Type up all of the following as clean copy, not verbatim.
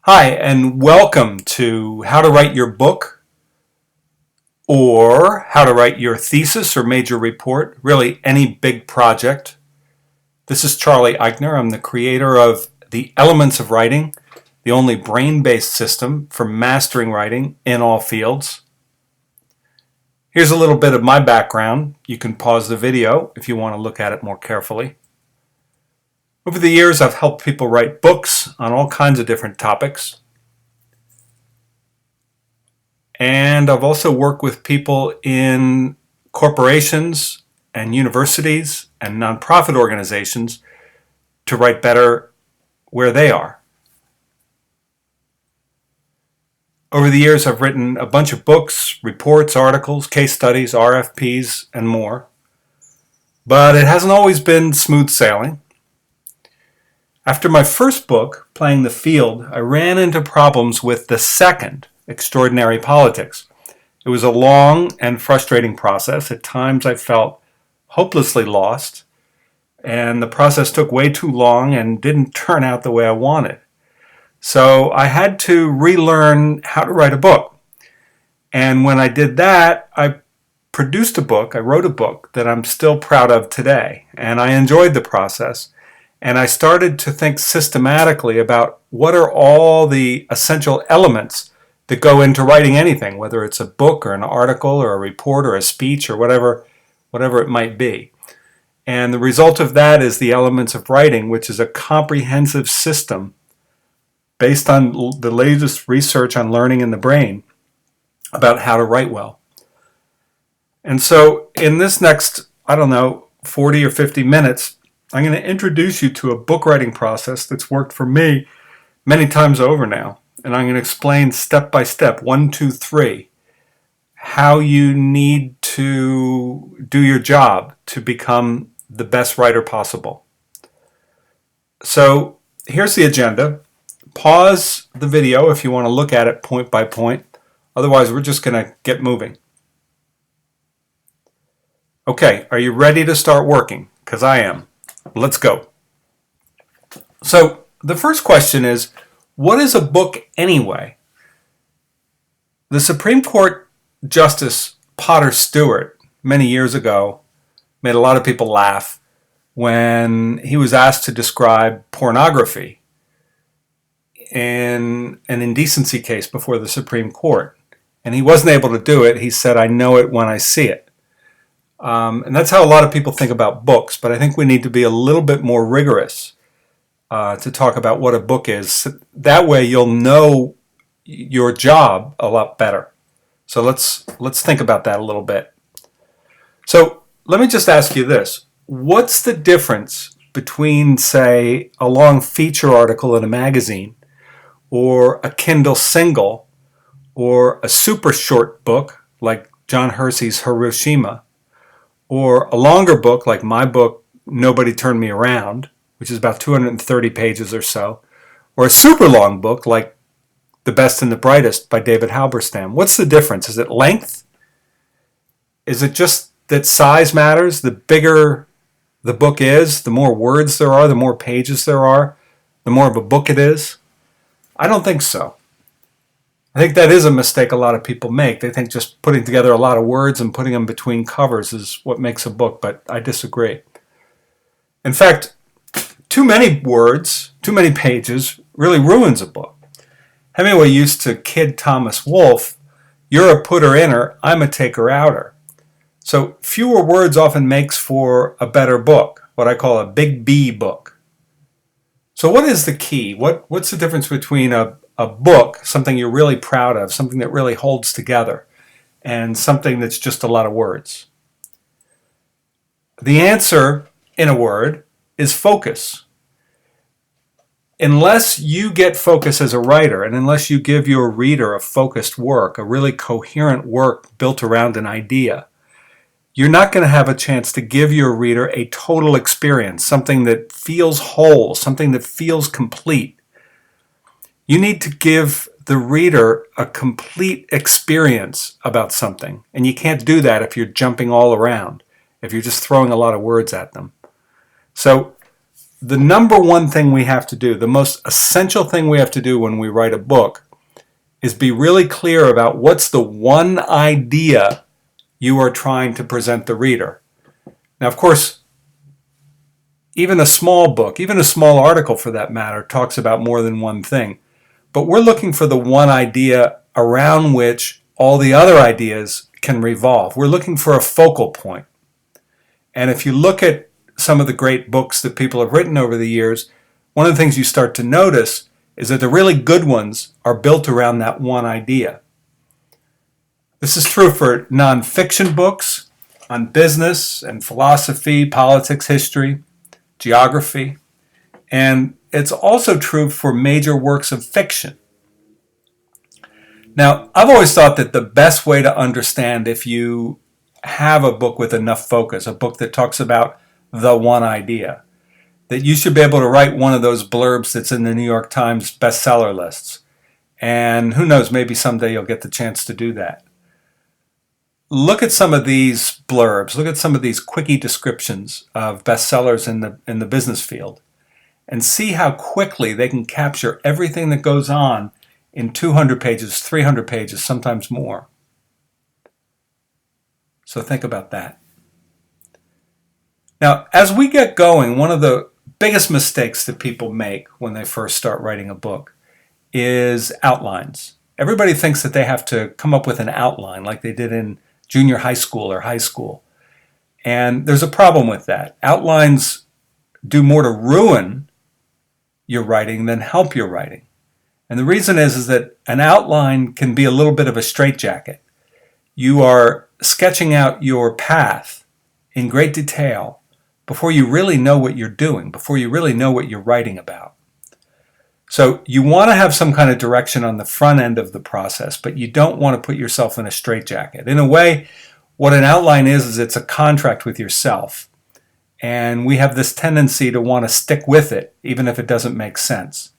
Hi, and welcome to How to Write Your Book or How to Write Your Thesis or Major Report, really any big project. This is Charlie Euchner. I'm the creator of The Elements of Writing, the only brain-based system for mastering writing in all fields. Here's a little bit of my background. You can pause the video if you want to look at it more carefully. Over the years, I've helped people write books on all kinds of different topics. And I've also worked with people in corporations and universities and nonprofit organizations to write better where they are. Over the years, I've written a bunch of books, reports, articles, case studies, RFPs, and more. But it hasn't always been smooth sailing. After my first book, Playing the Field, I ran into problems with the second, Extraordinary Politics. It was a long and frustrating process. At times I felt hopelessly lost, and the process took way too long and didn't turn out the way I wanted. So I had to relearn how to write a book. And when I did that, I produced a book, I wrote a book that I'm still proud of today, and I enjoyed the process. And I started to think systematically about what are all the essential elements that go into writing anything, whether it's a book or an article or a report or a speech or whatever it might be. And the result of that is The Elements of Writing, which is a comprehensive system based on the latest research on learning in the brain about how to write well. And so in this next, 40 or 50 minutes, I'm going to introduce you to a book writing process that's worked for me many times over now. And I'm going to explain step by step, 1, 2, 3, how you need to do your job to become the best writer possible. So here's the agenda. Pause the video if you want to look at it point by point. Otherwise, we're just going to get moving. Okay, are you ready to start working? Because I am. Let's go. So the first question is, what is a book anyway? The Supreme Court Justice Potter Stewart many years ago made a lot of people laugh when he was asked to describe pornography in an indecency case before the Supreme Court. And he wasn't able to do it. He said, "I know it when I see it." And that's how a lot of people think about books, but I think we need to be a little bit more rigorous to talk about what a book is. That way you'll know your job a lot better. So let's think about that a little bit. So let me just ask you this. What's the difference between, say, a long feature article in a magazine or a Kindle single or a super short book like John Hersey's Hiroshima, or a longer book like my book, Nobody Turned Me Around, which is about 230 pages or so, or a super long book like The Best and the Brightest by David Halberstam? What's the difference? Is it length? Is it just that size matters? The bigger the book is, the more words there are, the more pages there are, the more of a book it is? I don't think so. I think that is a mistake a lot of people make. They think just putting together a lot of words and putting them between covers is what makes a book, but I disagree. In fact, too many words, too many pages really ruins a book. Hemingway used to kid Thomas Wolfe, "You're a putter-inner, I'm a taker-outer." So fewer words often makes for a better book, what I call a big B book. So what is the key? What's the difference between a book, something you're really proud of, something that really holds together, and something that's just a lot of words? The answer, in a word, is focus. Unless you get focus as a writer, and unless you give your reader a focused work, a really coherent work built around an idea, you're not going to have a chance to give your reader a total experience, something that feels whole, something that feels complete. You need to give the reader a complete experience about something. And you can't do that if you're jumping all around, if you're just throwing a lot of words at them. So the number one thing we have to do, the most essential thing we have to do when we write a book, is be really clear about what's the one idea you are trying to present the reader. Now, of course, even a small book, even a small article for that matter, talks about more than one thing. But we're looking for the one idea around which all the other ideas can revolve. We're looking for a focal point. And if you look at some of the great books that people have written over the years, one of the things you start to notice is that the really good ones are built around that one idea. This is true for nonfiction books on business and philosophy, politics, history, geography, and it's also true for major works of fiction. Now, I've always thought that the best way to understand if you have a book with enough focus, a book that talks about the one idea, that you should be able to write one of those blurbs that's in the New York Times bestseller lists. And who knows, maybe someday you'll get the chance to do that. Look at some of these blurbs, look at some of these quickie descriptions of bestsellers in the business field, and see how quickly they can capture everything that goes on in 200 pages, 300 pages, sometimes more. So think about that. Now, as we get going, one of the biggest mistakes that people make when they first start writing a book is outlines. Everybody thinks that they have to come up with an outline like they did in junior high school or high school. And there's a problem with that. Outlines do more to ruin your writing than help your writing. And the reason is that an outline can be a little bit of a straitjacket. You are sketching out your path in great detail before you really know what you're doing, before you really know what you're writing about. So you want to have some kind of direction on the front end of the process, but you don't want to put yourself in a straitjacket. In a way, what an outline is it's a contract with yourself. And we have this tendency to want to stick with it, even if it doesn't make sense.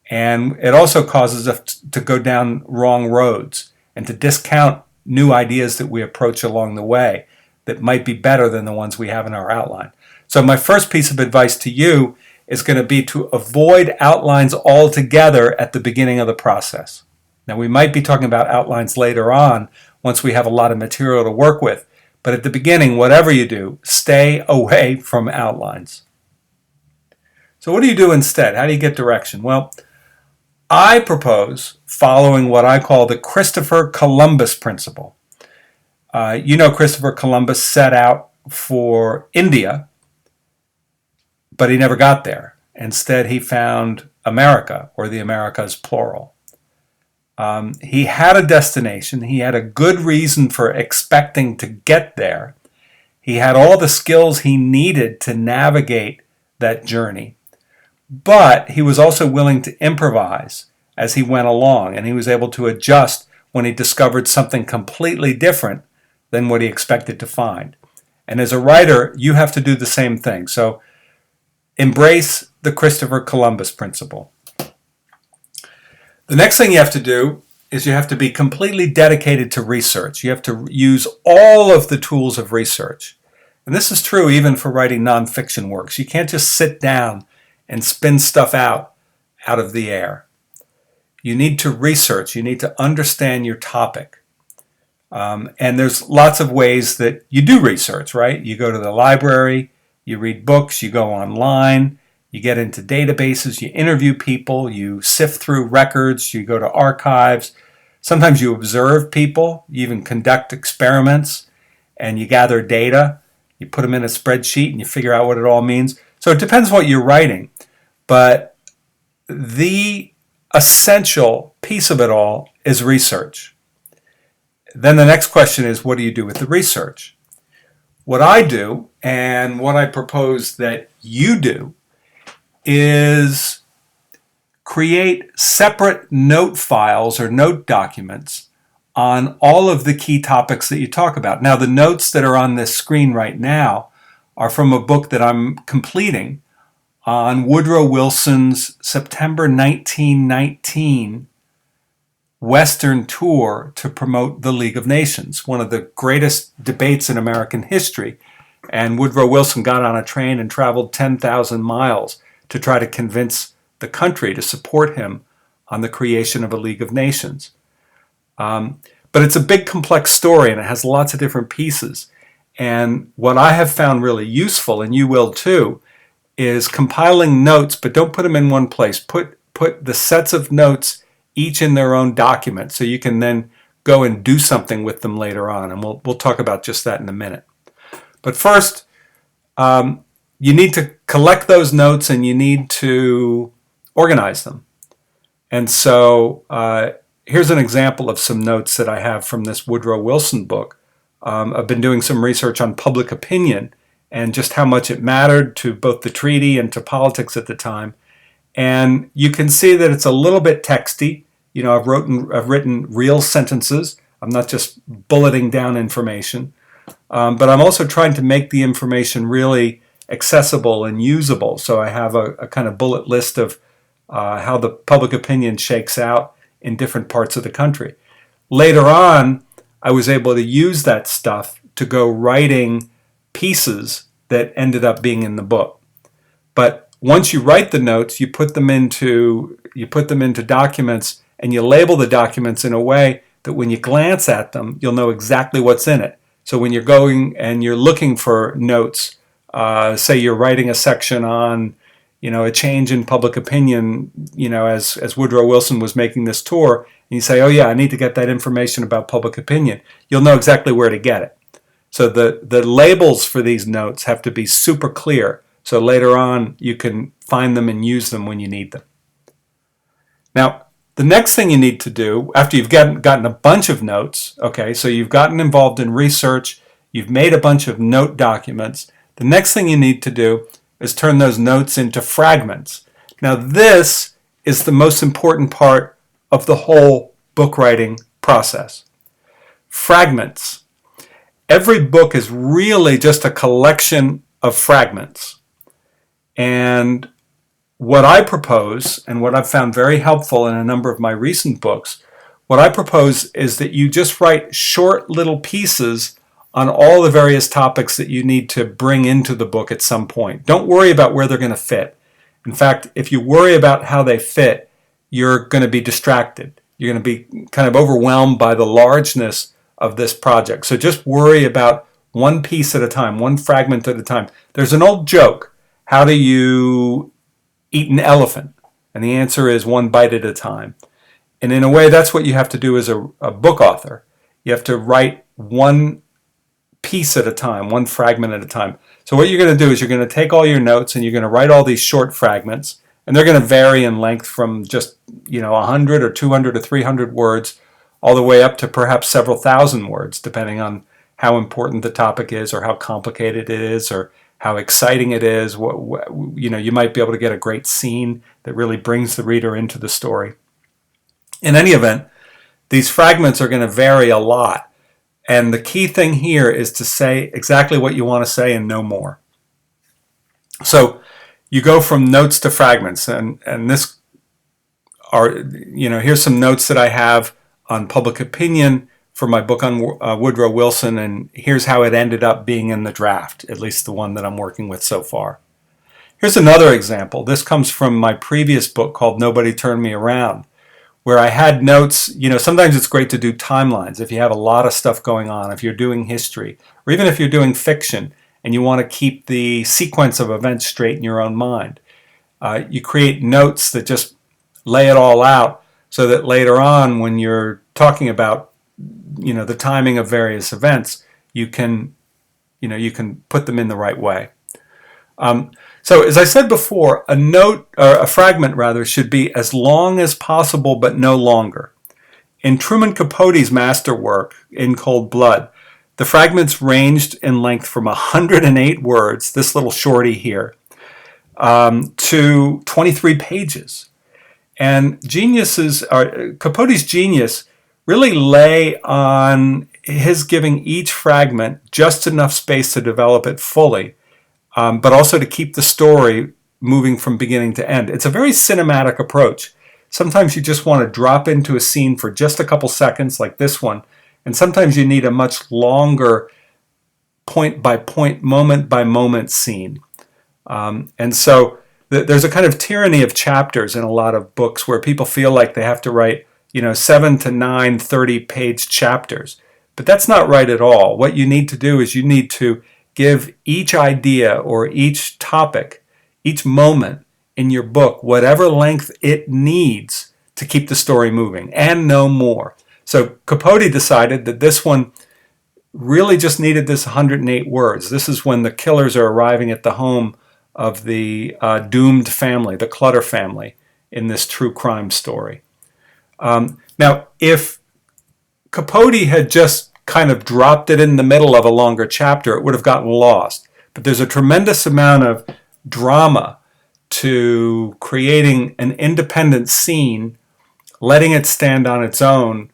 And it also causes us to go down wrong roads and to discount new ideas that we approach along the way that might be better than the ones we have in our outline. So my first piece of advice to you is going to be to avoid outlines altogether at the beginning of the process. Now, we might be talking about outlines later on once we have a lot of material to work with, but at the beginning, whatever you do, stay away from outlines. So what do you do instead? How do you get direction? Well, I propose following what I call the Christopher Columbus principle. Christopher Columbus set out for India, but he never got there. Instead, he found America, or the Americas plural. He had a destination. He had a good reason for expecting to get there. He had all the skills he needed to navigate that journey. But he was also willing to improvise as he went along, and he was able to adjust when he discovered something completely different than what he expected to find. And as a writer, you have to do the same thing. So embrace the Christopher Columbus principle. The next thing you have to do is you have to be completely dedicated to research. You have to use all of the tools of research. And this is true even for writing nonfiction works. You can't just sit down and spin stuff out of the air. You need to research. You need to understand your topic. And there's lots of ways that you do research, right? You go to the library, you read books, you go online, you get into databases, you interview people, you sift through records, you go to archives. Sometimes you observe people, you even conduct experiments, and you gather data. You put them in a spreadsheet and you figure out what it all means. So it depends what you're writing. But the essential piece of it all is research. Then the next question is, what do you do with the research? What I do, and what I propose that you do, is create separate note files or note documents on all of the key topics that you talk about. Now, the notes that are on this screen right now are from a book that I'm completing on Woodrow Wilson's September 1919 Western tour to promote the League of Nations, one of the greatest debates in American history And Woodrow Wilson got on a train and traveled 10,000 miles to try to convince the country to support him on the creation of a League of Nations. But it's a big, complex story, and it has lots of different pieces. And what I have found really useful, and you will too, is compiling notes, but don't put them in one place. Put the sets of notes each in their own document, so you can then go and do something with them later on. And we'll talk about just that in a minute. But first, you need to collect those notes and you need to organize them. And so here's an example of some notes that I have from this Woodrow Wilson book. I've been doing some research on public opinion and just how much it mattered to both the treaty and to politics at the time. And you can see that it's a little bit texty. You know, I've written real sentences. I'm not just bulleting down information. But I'm also trying to make the information really accessible and usable. So I have a kind of bullet list of how the public opinion shakes out in different parts of the country. Later on, I was able to use that stuff to go writing pieces that ended up being in the book. But once you write the notes, you put them into documents, and you label the documents in a way that when you glance at them, you'll know exactly what's in it. So when you're going and you're looking for notes, say you're writing a section on, a change in public opinion, as Woodrow Wilson was making this tour, and you say, oh yeah, I need to get that information about public opinion, you'll know exactly where to get it. So the labels for these notes have to be super clear, so later on you can find them and use them when you need them. Now, the next thing you need to do, after you've gotten a bunch of notes, okay, so you've gotten involved in research, you've made a bunch of note documents, the next thing you need to do is turn those notes into fragments. Now this is the most important part of the whole book writing process. Fragments. Every book is really just a collection of fragments. And what I propose, and what I've found very helpful in a number of my recent books, what I propose is that you just write short little pieces on all the various topics that you need to bring into the book at some point. Don't worry about where they're going to fit. In fact, if you worry about how they fit, you're going to be distracted. You're going to be kind of overwhelmed by the largeness of this project. So just worry about one piece at a time, one fragment at a time. There's an old joke. How do you eat an elephant? And the answer is one bite at a time. And in a way, that's what you have to do as a book author. You have to write one piece at a time, one fragment at a time. So what you're going to do is you're going to take all your notes and you're going to write all these short fragments, and they're going to vary in length from just 100 or 200 or 300 words all the way up to perhaps several thousand words, depending on how important the topic is or how complicated it is or how exciting it is. You might be able to get a great scene that really brings the reader into the story. In any event, these fragments are going to vary a lot. And the key thing here is to say exactly what you want to say and no more. So you go from notes to fragments, and this are, here's some notes that I have on public opinion for my book on Woodrow Wilson, and here's how it ended up being in the draft, at least the one that I'm working with so far. Here's another example. This comes from my previous book called Nobody Turned Me Around, where I had notes. Sometimes it's great to do timelines if you have a lot of stuff going on, if you're doing history, or even if you're doing fiction and you want to keep the sequence of events straight in your own mind. You create notes that just lay it all out so that later on when you're talking about the timing of various events, you can put them in the right way. So as I said before, a fragment rather, should be as long as possible but no longer. In Truman Capote's masterwork, In Cold Blood, the fragments ranged in length from 108 words, this little shorty here, to 23 pages. And Capote's genius really lay on his giving each fragment just enough space to develop it fully, but also to keep the story moving from beginning to end. It's a very cinematic approach. Sometimes you just want to drop into a scene for just a couple seconds like this one, and sometimes you need a much longer point by point, moment by moment scene. And so there's a kind of tyranny of chapters in a lot of books where people feel like they have to write, 7 to 9 30-page chapters. But that's not right at all. What you need to do is you need to give each idea or each topic, each moment in your book, whatever length it needs to keep the story moving, and no more. So Capote decided that this one really just needed this 108 words. This is when the killers are arriving at the home of the doomed family, the Clutter family, in this true crime story. Now, if Capote had just kind of dropped it in the middle of a longer chapter, it would have gotten lost. But there's a tremendous amount of drama to creating an independent scene, letting it stand on its own,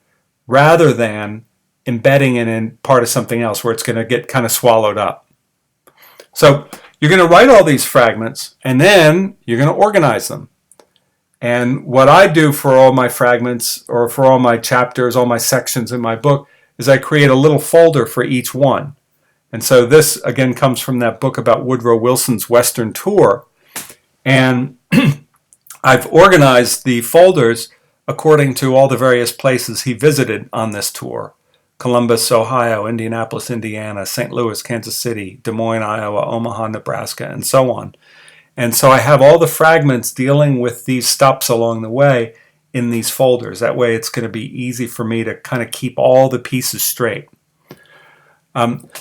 rather than embedding it in part of something else where it's going to get kind of swallowed up. So you're going to write all these fragments, and then you're going to organize them. And what I do for all my fragments, or for all my chapters, all my sections in my book, is I create a little folder for each one. And so this, again, comes from that book about Woodrow Wilson's Western tour. And I've organized the folders according to all the various places he visited on this tour. Columbus, Ohio, Indianapolis, Indiana, St. Louis, Kansas City, Des Moines, Iowa, Omaha, Nebraska, and so on. And so I have all the fragments dealing with these stops along the way in these folders. That way it's going to be easy for me to kind of keep all the pieces straight.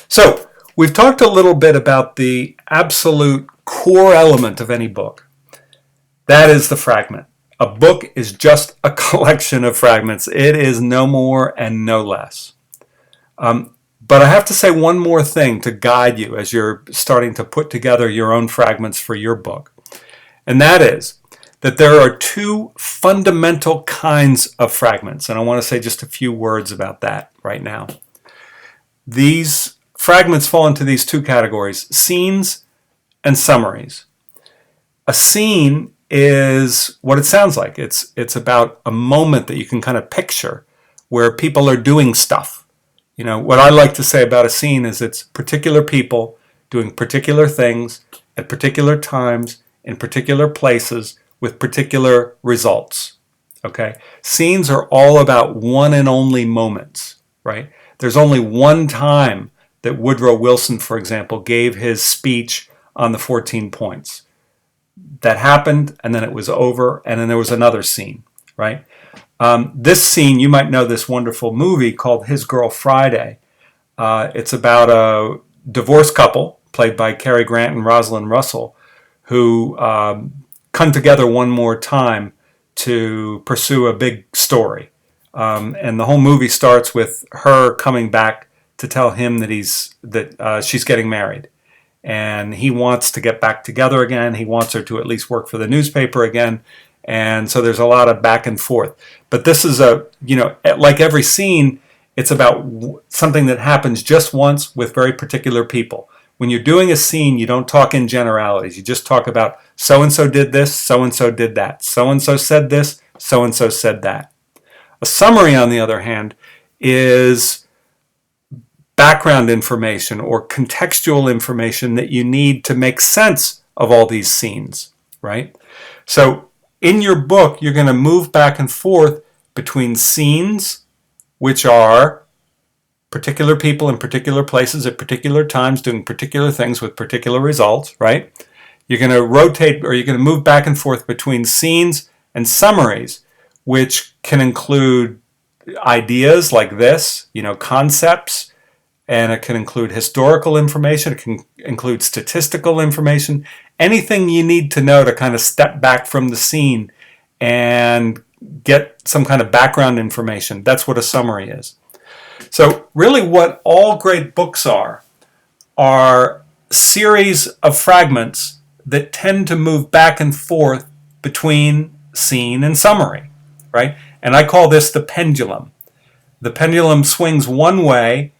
So we've talked a little bit about the absolute core element of any book. That is the fragment. A book is just a collection of fragments. It is no more and no less. But I have to say one more thing to guide you as you're starting to put together your own fragments for your book. And that is that there are two fundamental kinds of fragments. And I want to say just a few words about that right now. These fragments fall into these two categories: scenes and summaries. A scene is what it sounds like. It's about a moment that you can kind of picture where people are doing stuff. What I like to say about a scene is it's particular people doing particular things at particular times in particular places with particular results. Okay? Scenes are all about one and only moments, right? There's only one time that Woodrow Wilson, for example, gave his speech on the 14 points. That happened, and then it was over, and then there was another scene, right? This scene, you might know this wonderful movie called His Girl Friday. It's about a divorced couple, played by Cary Grant and Rosalind Russell, who come together one more time to pursue a big story. And the whole movie starts with her coming back to tell him that she's getting married. And he wants to get back together again. He wants her to at least work for the newspaper again. And so there's a lot of back and forth. But this is like every scene, it's about something that happens just once with very particular people. When you're doing a scene, you don't talk in generalities. You just talk about so-and-so did this, so-and-so did that. So-and-so said this, so-and-so said that. A summary, on the other hand, is background information or contextual information that you need to make sense of all these scenes, right? So in your book, you're going to move back and forth between scenes, which are particular people in particular places at particular times doing particular things with particular results, right? You're going to rotate, or you're going to move back and forth between scenes and summaries, which can include ideas like this, concepts, and it can include historical information, it can include statistical information, anything you need to know to kind of step back from the scene and get some kind of background information. That's what a summary is. So really what all great books are series of fragments that tend to move back and forth between scene and summary, right? And I call this the pendulum. The pendulum swings one way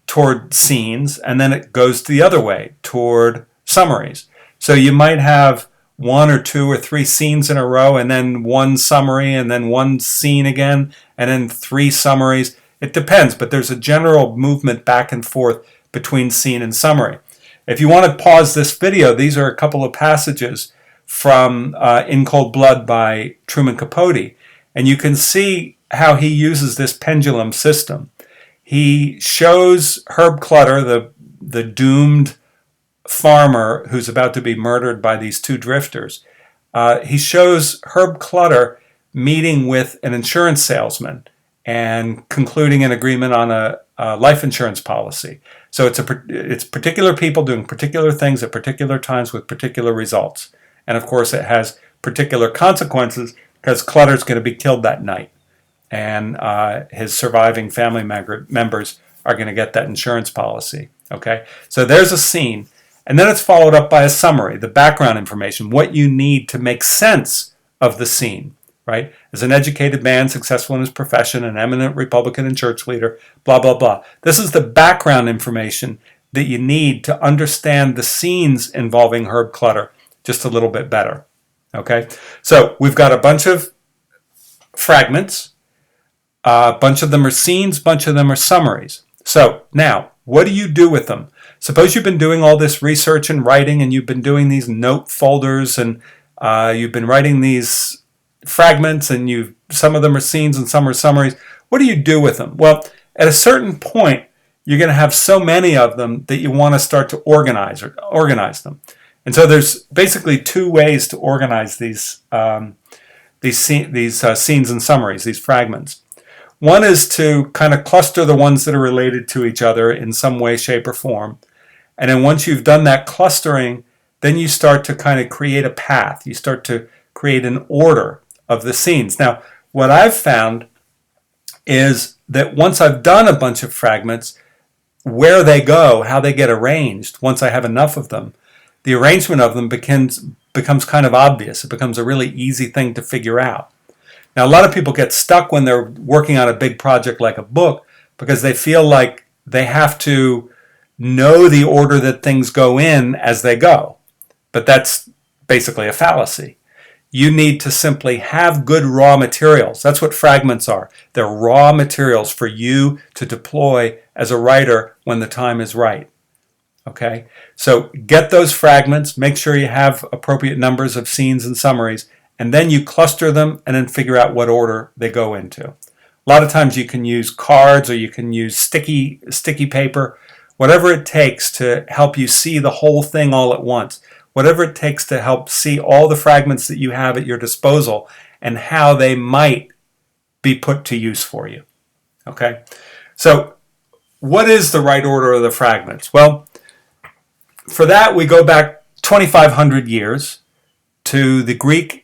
toward scenes, and then it goes the other way toward summaries. So you might have one or two or three scenes in a row, and then one summary, and then one scene again, and then three summaries. It depends, but there's a general movement back and forth between scene and summary. If you want to pause this video, these are a couple of passages from In Cold Blood by Truman Capote, and you can see how he uses this pendulum system. He shows Herb Clutter, the doomed farmer who's about to be murdered by these two drifters. He shows Herb Clutter meeting with an insurance salesman and concluding an agreement on a life insurance policy. So it's particular people doing particular things at particular times with particular results. And of course it has particular consequences because Clutter's going to be killed that night. And his surviving family members are going to get that insurance policy. Okay, so there's a scene. And then it's followed up by a summary, the background information, what you need to make sense of the scene, right? As an educated man, successful in his profession, an eminent Republican and church leader, blah, blah, blah. This is the background information that you need to understand the scenes involving Herb Clutter just a little bit better, okay? So we've got a bunch of fragments. A bunch of them are scenes, a bunch of them are summaries. So now, what do you do with them? Suppose you've been doing all this research and writing, and you've been doing these note folders, and you've been writing these fragments, and some of them are scenes and some are summaries. What do you do with them? Well, at a certain point, you're going to have so many of them that you want to start to organize them. And so there's basically two ways to organize these scenes and summaries, these fragments. One is to kind of cluster the ones that are related to each other in some way, shape, or form. And then once you've done that clustering, then you start to kind of create a path. You start to create an order of the scenes. Now, what I've found is that once I've done a bunch of fragments, where they go, how they get arranged, once I have enough of them, the arrangement of them becomes kind of obvious. It becomes a really easy thing to figure out. Now, a lot of people get stuck when they're working on a big project like a book because they feel like they have to know the order that things go in as they go. But that's basically a fallacy. You need to simply have good raw materials. That's what fragments are. They're raw materials for you to deploy as a writer when the time is right. Okay? So get those fragments, make sure you have appropriate numbers of scenes and summaries, and then you cluster them and then figure out what order they go into. A lot of times you can use cards or you can use sticky paper, whatever it takes to help you see the whole thing all at once, whatever it takes to help see all the fragments that you have at your disposal and how they might be put to use for you. Okay? So what is the right order of the fragments? Well, for that we go back 2,500 years to the Greek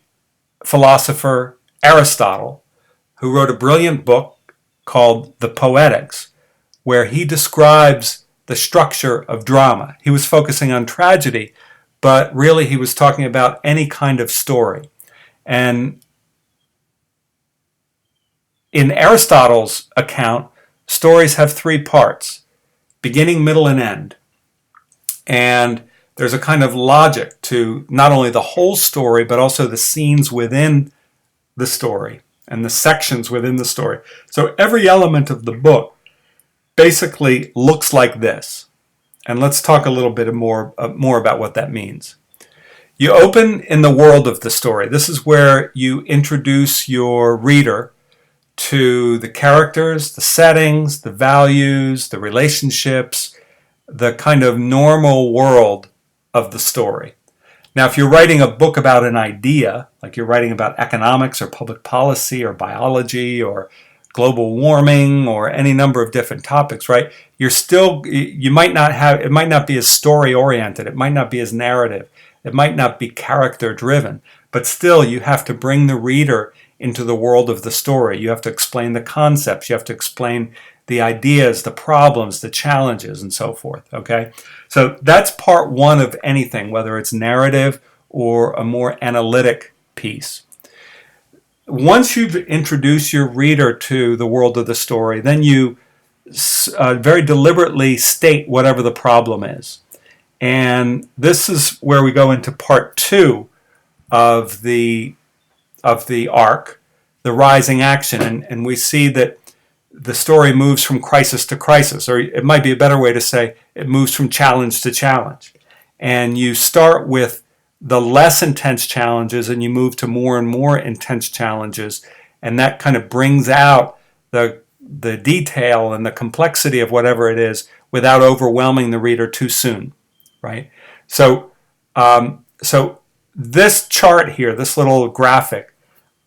philosopher Aristotle, who wrote a brilliant book called The Poetics, where he describes the structure of drama. He was focusing on tragedy, but really he was talking about any kind of story. And in Aristotle's account, stories have three parts: beginning, middle, and end. And there's a kind of logic to not only the whole story, but also the scenes within the story and the sections within the story. So every element of the book basically looks like this. And let's talk a little bit more about what that means. You open in the world of the story. This is where you introduce your reader to the characters, the settings, the values, the relationships, the kind of normal world of the story. Now, if you're writing a book about an idea, like you're writing about economics or public policy or biology or global warming or any number of different topics, right? It might not be as story oriented. It might not be as narrative. It might not be character driven, but still you have to bring the reader into the world of the story. You have to explain the concepts. You have to explain the ideas, the problems, the challenges, and so forth, okay? So that's part one of anything, whether it's narrative or a more analytic piece. Once you've introduced your reader to the world of the story, then you very deliberately state whatever the problem is. And this is where we go into part two of the arc, the rising action. And we see that the story moves from crisis to crisis, or it might be a better way to say it moves from challenge to challenge. And you start with the less intense challenges and you move to more and more intense challenges, and that kind of brings out the detail and the complexity of whatever it is without overwhelming the reader too soon, right? So this chart here, this little graphic,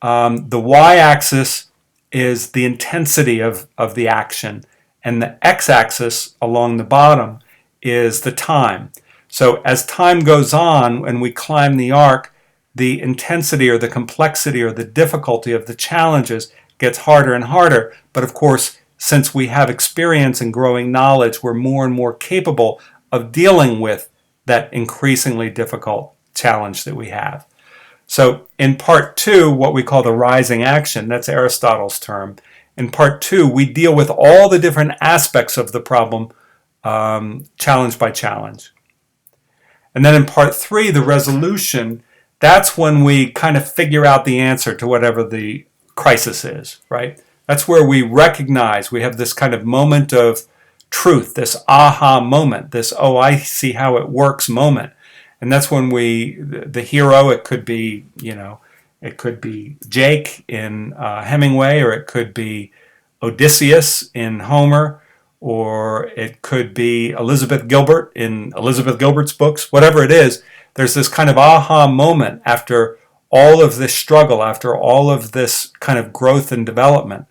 the y-axis is the intensity of the action, and the x-axis along the bottom is the time. So as time goes on and we climb the arc, the intensity or the complexity or the difficulty of the challenges gets harder and harder. But of course, since we have experience and growing knowledge, we're more and more capable of dealing with that increasingly difficult challenge that we have. So in part 2, what we call the rising action, that's Aristotle's term. In part 2, we deal with all the different aspects of the problem, challenge by challenge. And then in part 3, the resolution, that's when we kind of figure out the answer to whatever the crisis is, right? That's where we recognize, we have this kind of moment of truth, this aha moment, this, oh, I see how it works moment. And that's when the hero, it could be, it could be Jake in Hemingway, or it could be Odysseus in Homer, or it could be Elizabeth Gilbert in Elizabeth Gilbert's books, whatever it is. There's this kind of aha moment after all of this struggle, after all of this kind of growth and development.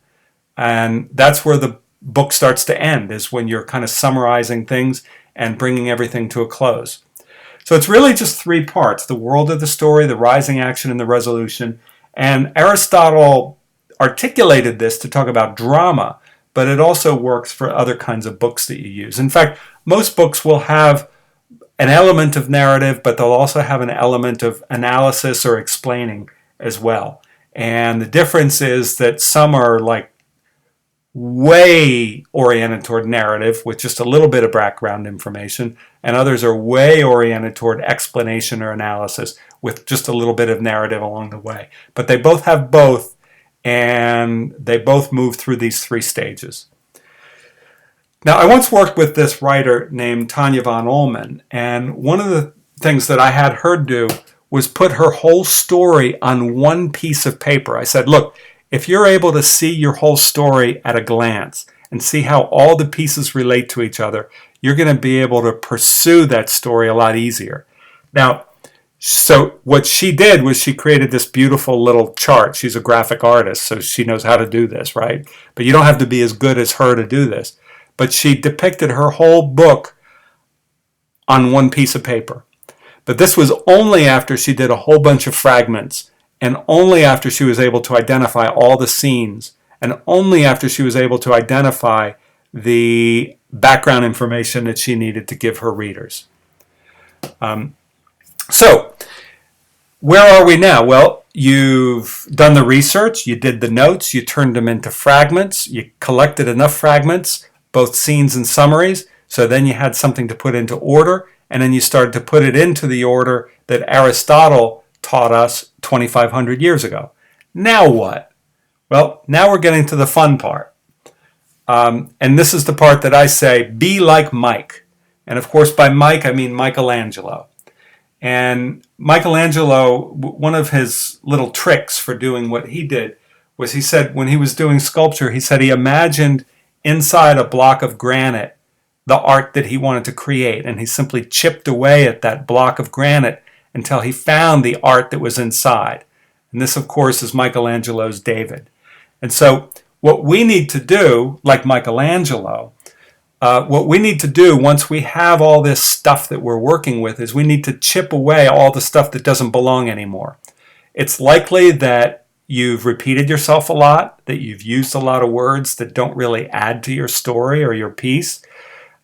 And that's where the book starts to end, is when you're kind of summarizing things and bringing everything to a close. So it's really just 3 parts: the world of the story, the rising action, and the resolution. And Aristotle articulated this to talk about drama, but it also works for other kinds of books that you use. In fact, most books will have an element of narrative, but they'll also have an element of analysis or explaining as well. And the difference is that some are like way oriented toward narrative with just a little bit of background information, and others are way oriented toward explanation or analysis with just a little bit of narrative along the way. But they both have both, and they both move through these 3 stages. Now, I once worked with this writer named Tonya Von Allmen, and one of the things that I had her do was put her whole story on one piece of paper. I said, look, if you're able to see your whole story at a glance and see how all the pieces relate to each other, you're going to be able to pursue that story a lot easier. Now, so what she did was she created this beautiful little chart. She's a graphic artist, so she knows how to do this, right? But you don't have to be as good as her to do this. But she depicted her whole book on one piece of paper. But this was only after she did a whole bunch of fragments, and only after she was able to identify all the scenes, and only after she was able to identify the background information that she needed to give her readers. So, where are we now? Well, you've done the research, you did the notes, you turned them into fragments, you collected enough fragments, both scenes and summaries, so then you had something to put into order, and then you started to put it into the order that Aristotle taught us 2,500 years ago. Now what? Well, now we're getting to the fun part. And this is the part that I say, be like Mike. And of course, by Mike, I mean Michelangelo. And Michelangelo, one of his little tricks for doing what he did was, he said when he was doing sculpture, he said he imagined inside a block of granite the art that he wanted to create. And he simply chipped away at that block of granite until he found the art that was inside. And this, of course, is Michelangelo's David. And so what we need to do, like Michelangelo, what we need to do once we have all this stuff that we're working with is we need to chip away all the stuff that doesn't belong anymore. It's likely that you've repeated yourself a lot, that you've used a lot of words that don't really add to your story or your piece.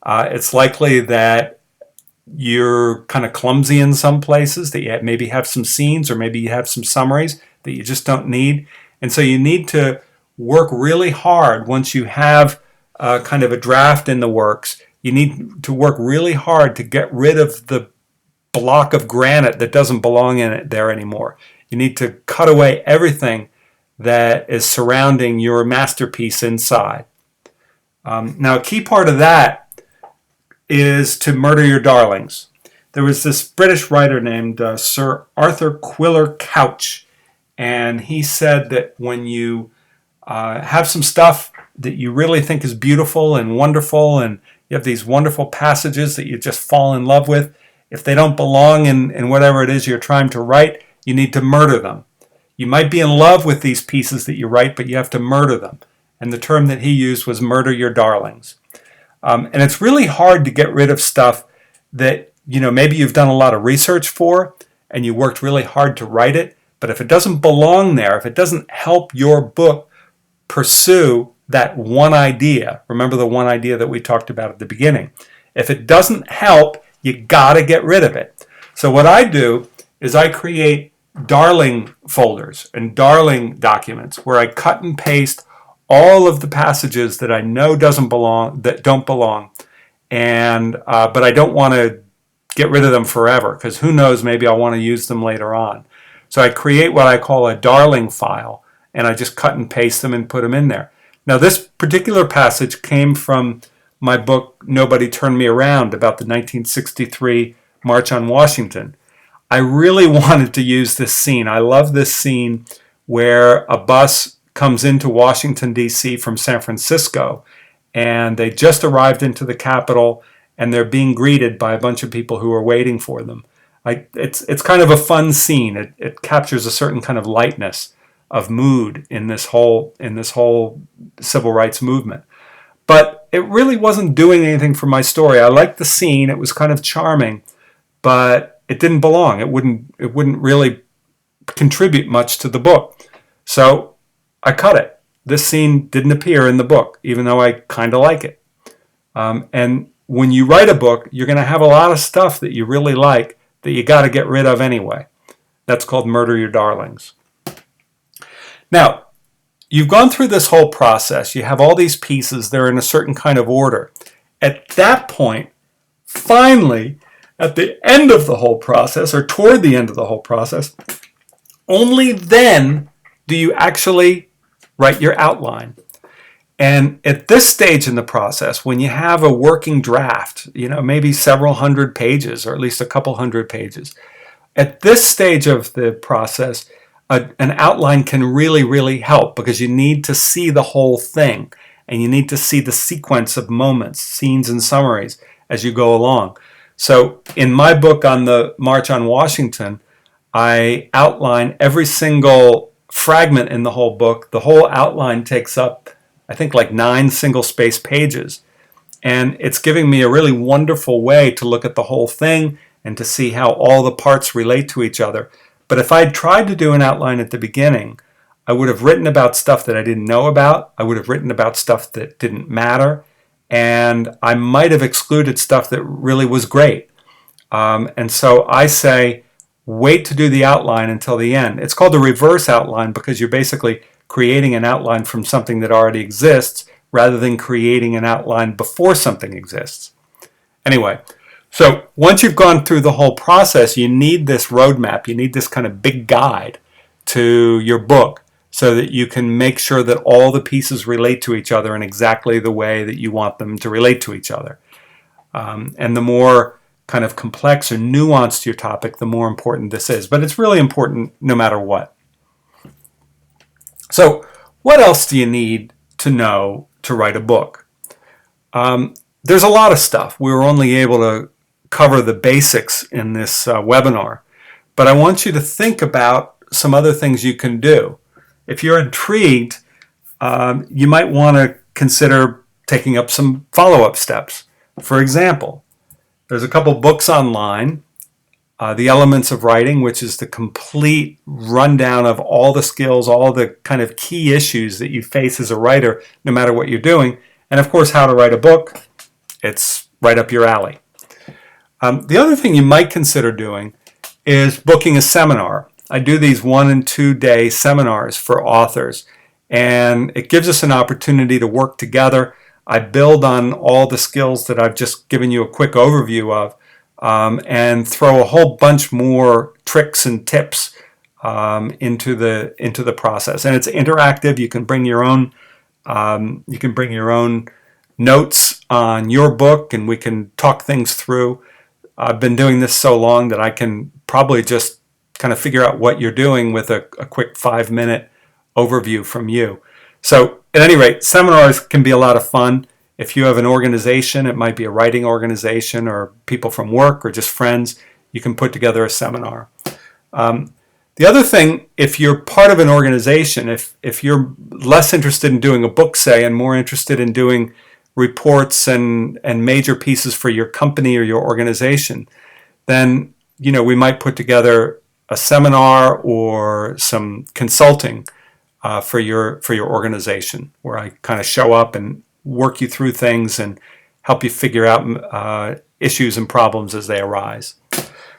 It's likely that you're kind of clumsy in some places, that you maybe have some scenes or maybe you have some summaries that you just don't need. And so you need to work really hard once you have kind of a draft in the works. You need to work really hard to get rid of the block of granite that doesn't belong in it there anymore. You need to cut away everything that is surrounding your masterpiece inside. Now, a key part of that is to murder your darlings. There was this British writer named Sir Arthur Quiller Couch, and he said that when you have some stuff that you really think is beautiful and wonderful, and you have these wonderful passages that you just fall in love with, if they don't belong in whatever it is you're trying to write, you need to murder them. You might be in love with these pieces that you write, but you have to murder them. And the term that he used was murder your darlings. And it's really hard to get rid of stuff that, maybe you've done a lot of research for and you worked really hard to write it, but if it doesn't belong there, if it doesn't help your book pursue that one idea, remember the one idea that we talked about at the beginning, if it doesn't help, you gotta get rid of it. So what I do is I create darling folders and darling documents where I cut and paste all of the passages that I know don't belong, and but I don't want to get rid of them forever, because who knows, maybe I'll want to use them later on. So I create what I call a darling file, and I just cut and paste them and put them in there. Now, this particular passage came from my book, Nobody Turned Me Around, about the 1963 March on Washington. I really wanted to use this scene. I love this scene where a bus comes into Washington, D.C. from San Francisco, and they just arrived into the Capitol, and they're being greeted by a bunch of people who are waiting for them. It's kind of a fun scene. It captures a certain kind of lightness of mood in this whole civil rights movement. But it really wasn't doing anything for my story. I liked the scene. It was kind of charming, but it didn't belong. It wouldn't really contribute much to the book. So I cut it. This scene didn't appear in the book, even though I kind of like it. And when you write a book, you're going to have a lot of stuff that you really like that you got to get rid of anyway. That's called murder your darlings. Now, you've gone through this whole process. You have all these pieces. They're in a certain kind of order. At that point, finally, at the end of the whole process, or toward the end of the whole process, only then do you actually write your outline. And at this stage in the process, when you have a working draft, maybe several hundred pages, or at least a couple hundred pages, at this stage of the process, an outline can really, really help, because you need to see the whole thing, and you need to see the sequence of moments, scenes, and summaries as you go along. So in my book on the March on Washington, I outline every single fragment in the whole book. The whole outline takes up, I think, like 9 single-space pages. And it's giving me a really wonderful way to look at the whole thing and to see how all the parts relate to each other. But if I'd tried to do an outline at the beginning, I would have written about stuff that I didn't know about. I would have written about stuff that didn't matter. And I might have excluded stuff that really was great. And so I say, wait to do the outline until the end. It's called the reverse outline, because you're basically creating an outline from something that already exists rather than creating an outline before something exists. Anyway, so once you've gone through the whole process, you need this roadmap. You need this kind of big guide to your book so that you can make sure that all the pieces relate to each other in exactly the way that you want them to relate to each other. And the more kind of complex or nuanced your topic, the more important this is. But it's really important no matter what. So what else do you need to know to write a book? There's a lot of stuff. We were only able to cover the basics in this webinar, but I want you to think about some other things you can do. If you're intrigued, you might want to consider taking up some follow-up steps. For example, there's a couple books online, The Elements of Writing, which is the complete rundown of all the skills, all the kind of key issues that you face as a writer, no matter what you're doing. And of course, How to Write a Book. It's right up your alley. The other thing you might consider doing is booking a seminar. I do these 1 and 2 day seminars for authors, and it gives us an opportunity to work together. I build on all the skills that I've just given you a quick overview of, and throw a whole bunch more tricks and tips into the process. And it's interactive. You can bring your own notes on your book and we can talk things through. I've been doing this so long that I can probably just kind of figure out what you're doing with a quick 5-minute overview from you. So at any rate, seminars can be a lot of fun. If you have an organization, it might be a writing organization or people from work or just friends, you can put together a seminar. The other thing, if you're part of an organization, if you're less interested in doing a book, say, and more interested in doing reports and major pieces for your company or your organization, then we might put together a seminar or some consulting for your organization, where I kind of show up and work you through things and help you figure out issues and problems as they arise.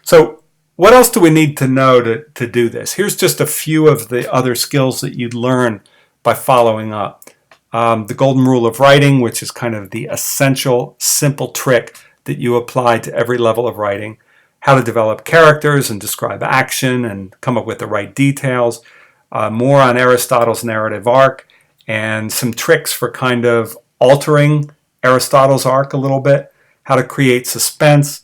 So what else do we need to know to do this? Here's just a few of the other skills that you'd learn by following up. The golden rule of writing, which is kind of the essential, simple trick that you apply to every level of writing. How to develop characters and describe action and come up with the right details. More on Aristotle's narrative arc and some tricks for kind of altering Aristotle's arc a little bit. How to create suspense.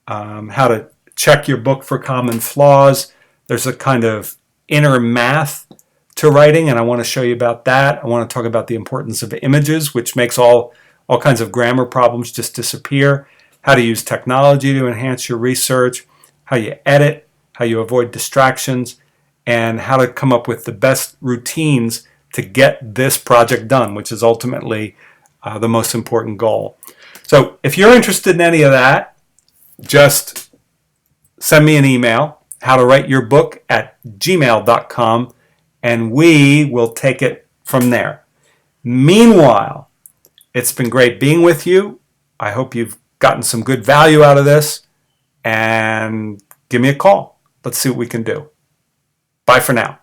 How to check your book for common flaws. There's a kind of inner math to writing, and I want to show you about that. I want to talk about the importance of images, which makes all kinds of grammar problems just disappear. How to use technology to enhance your research, how you edit, how you avoid distractions, and how to come up with the best routines to get this project done, which is ultimately the most important goal. So if you're interested in any of that, just send me an email, howtowriteyourbook@gmail.com, and we will take it from there. Meanwhile, it's been great being with you. I hope you've gotten some good value out of this, and give me a call. Let's see what we can do. Bye for now.